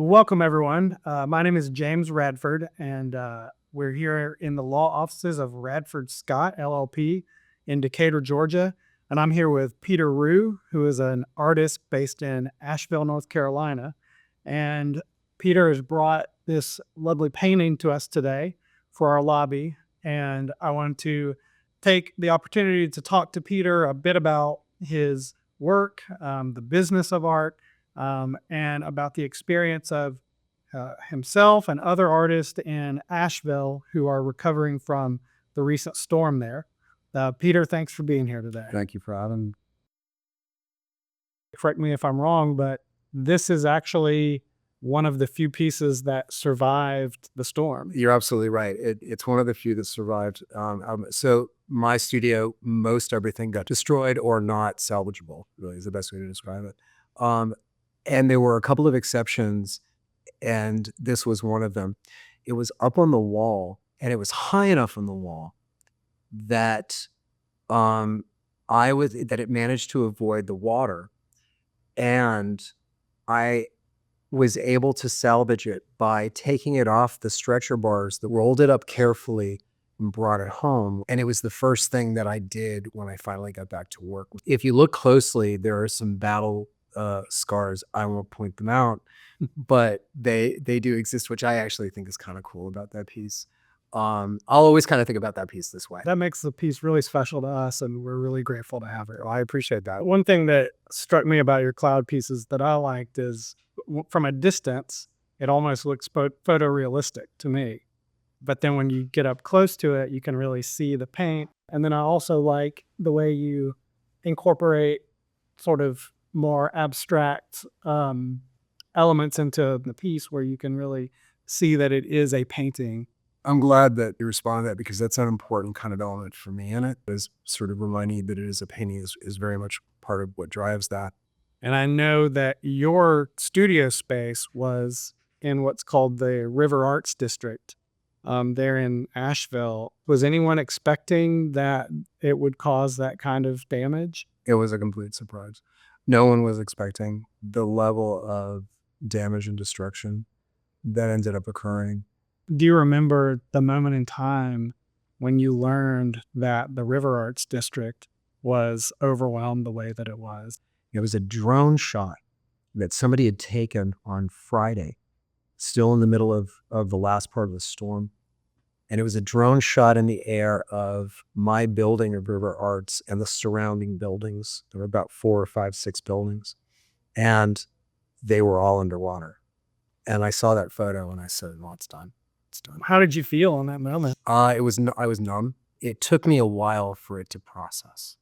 Welcome, everyone. My name is James Radford, and we're here in the law offices of Radford Scott LLP in Decatur, Georgia. And I'm here with Peter Roux, who is an artist based in Asheville, North Carolina. And Peter has brought this lovely painting to us today for our lobby. And I want to take the opportunity to talk to Peter a bit about his work, the business of art, and about the experience of himself and other artists in Asheville who are recovering from the recent storm there. Peter, thanks for being here today. Thank you for having me. Correct me if I'm wrong, but this is actually one of the few pieces that survived the storm. You're absolutely right. It's one of the few that survived. So my studio, most everything got destroyed or not salvageable, really is the best way to describe it. And there were a couple of exceptions, and this was one of them. It was up on the wall, and it was high enough on the wall that it managed to avoid the water, and I was able to salvage it by taking it off the stretcher bars, that rolled it up carefully and brought it home. And it was the first thing that I did when I finally got back to work. If you look closely, there are some battle scars. I won't point them out, but they do exist, which I actually think is kind of cool about that piece. I'll always kind of think about that piece this way. That makes the piece really special to us, and we're really grateful to have it. Well, I appreciate that. One thing that struck me about your cloud pieces that I liked is from a distance, it almost looks photorealistic to me. But then when you get up close to it, you can really see the paint. And then I also like the way you incorporate sort of more abstract elements into the piece where you can really see that it is a painting. I'm glad that you respond to that, because that's an important kind of element for me in it, is sort of reminding that it is a painting is very much part of what drives that. And I know that your studio space was in what's called the River Arts District there in Asheville. Was anyone expecting that it would cause that kind of damage? It was a complete surprise. No one was expecting the level of damage and destruction that ended up occurring. Do you remember the moment in time when you learned that the River Arts District was overwhelmed the way that it was? It was a drone shot that somebody had taken on Friday, still in the middle of the last part of the storm. And it was a drone shot in the air of my building of River Arts and the surrounding buildings. There were about 4 or 5, 6 buildings, and they were all underwater. And I saw that photo and I said, well, it's done. It's done. How did you feel in that moment? I was numb. It took me a while for it to process.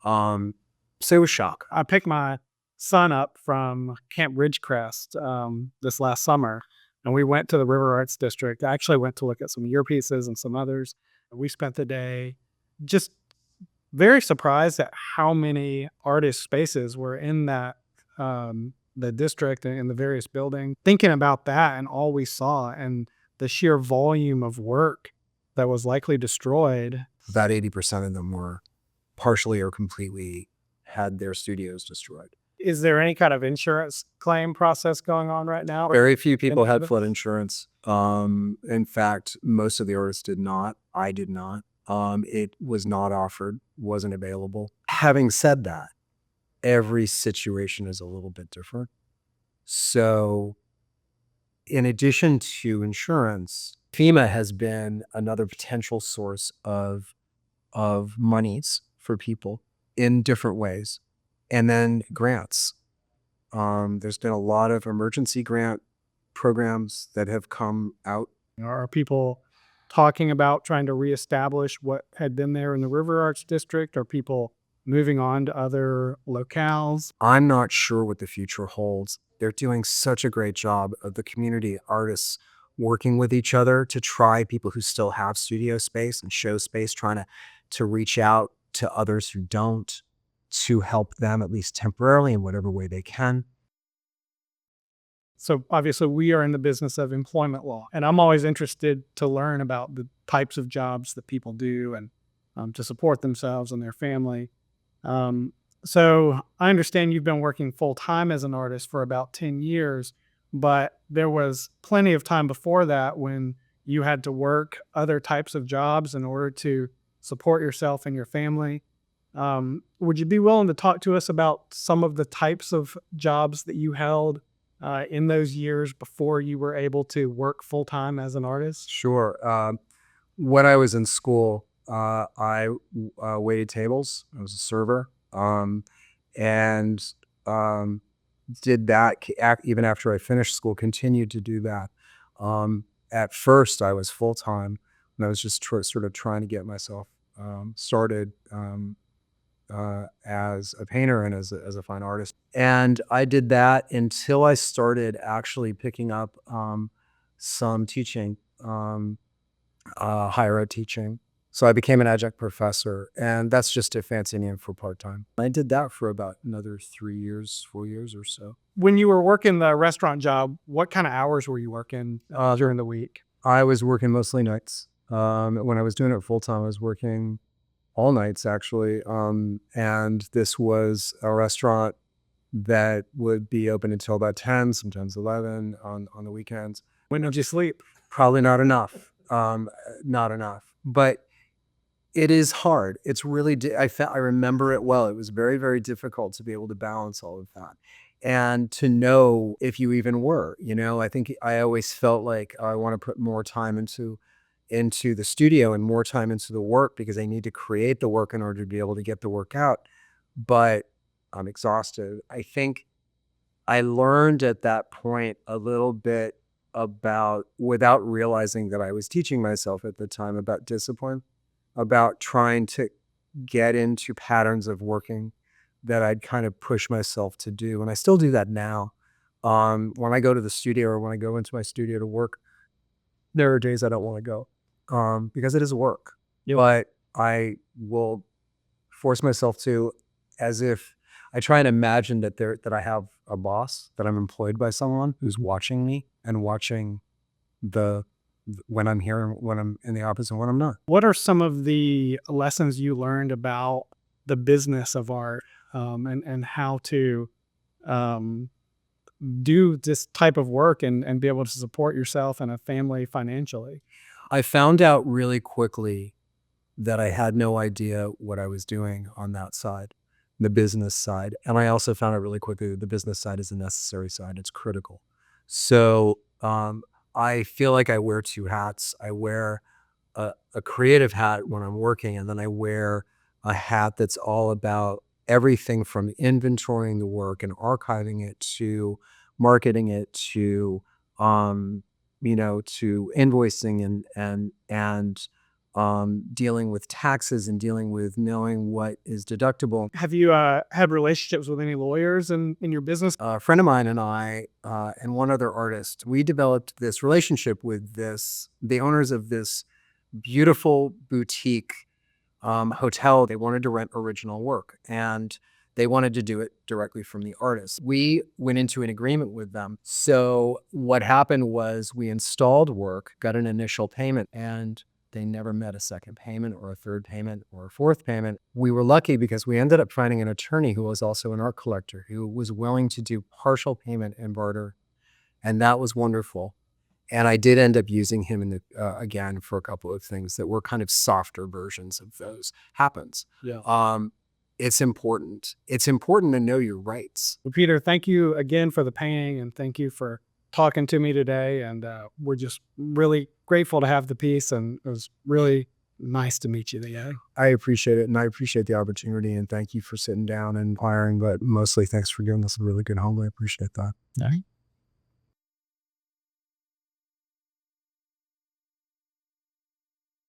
So it was shock. I picked my son up from Camp Ridgecrest this last summer, and we went to the River Arts District. I actually went to look at some of your pieces and some others. We spent the day just very surprised at how many artist spaces were in that the district and in the various buildings. Thinking about that and all we saw and the sheer volume of work that was likely destroyed. About 80% of them were partially or completely had their studios destroyed. Is there any kind of insurance claim process going on right now? Very few people had flood insurance. In fact, most of the artists did not. I did not. It was not offered, wasn't available. Having said that, every situation is a little bit different. So in addition to insurance, FEMA has been another potential source of monies for people in different ways. And then grants. There's been a lot of emergency grant programs that have come out. Are people talking about trying to reestablish what had been there in the River Arts District? Are people moving on to other locales? I'm not sure what the future holds. They're doing such a great job of the community artists working with each other to try, people who still have studio space and show space, trying to reach out to others who don't, to help them at least temporarily in whatever way they can. So obviously we are in the business of employment law, and I'm always interested to learn about the types of jobs that people do and to support themselves and their family. So I understand you've been working full time as an artist for about 10 years. but there was plenty of time before that when you had to work other types of jobs in order to support yourself and your family. Would you be willing to talk to us about some of the types of jobs that you held in those years before you were able to work full time as an artist? Sure. When I was in school, I waited tables. I was a server, and um, did that even after I finished school. Continued to do that. At first, I was full time, and I was just sort of trying to get myself started as a painter and as a fine artist. And I did that until I started actually picking up some teaching. Higher ed teaching. So I became an adjunct professor, and that's just a fancy name for part-time. I did that for about another 3 years, 4 years or so. When you were working the restaurant job, what kind of hours were you working during the week? I was working mostly nights. When I was doing it full-time, I was working all nights actually. And this was a restaurant that would be open until about 10, sometimes 11 on the weekends. When did you sleep? Probably not enough. Not enough. But it is hard. It's really, I remember it well. It was very, very difficult to be able to balance all of that. And to know if you even were, I think I always felt like I want to put more time into the studio and more time into the work because I need to create the work in order to be able to get the work out. But I'm exhausted. I think I learned at that point a little bit about, without realizing that I was teaching myself at the time, about discipline, about trying to get into patterns of working that I'd kind of push myself to do. And I still do that now. When I go to the studio or when I go into my studio to work, there are days I don't want to go because it is work. Yep. But I will force myself to, as if I try and imagine that I have a boss, that I'm employed by someone who's watching me and watching when I'm here and when I'm in the office and when I'm not. What are some of the lessons you learned about the business of art and how to do this type of work and be able to support yourself and a family financially? I found out really quickly that I had no idea what I was doing on that side, the business side. And I also found out really quickly that the business side is a necessary side. It's critical. So I feel like I wear two hats. I wear a creative hat when I'm working, and then I wear a hat that's all about everything from inventorying the work and archiving it to marketing it to to invoicing and dealing with taxes and dealing with knowing what is deductible. Have you had relationships with any lawyers in your business? A friend of mine and I and one other artist, we developed this relationship with the owners of this beautiful boutique hotel. They wanted to rent original work and they wanted to do it directly from the artist. We went into an agreement with them. So what happened was we installed work, got an initial payment, and they never met a second payment or a third payment or a fourth payment. We were lucky because we ended up finding an attorney who was also an art collector who was willing to do partial payment and barter. And that was wonderful. And I did end up using him again for a couple of things that were kind of softer versions of those. Happens. Yeah. It's important. It's important to know your rights. Well, Peter, thank you again for the painting and thank you for talking to me today. And we're just really grateful to have the piece, and it was really nice to meet you today. I appreciate it, and I appreciate the opportunity, and thank you for sitting down and inquiring, but mostly thanks for giving us a really good home. I appreciate that. All right.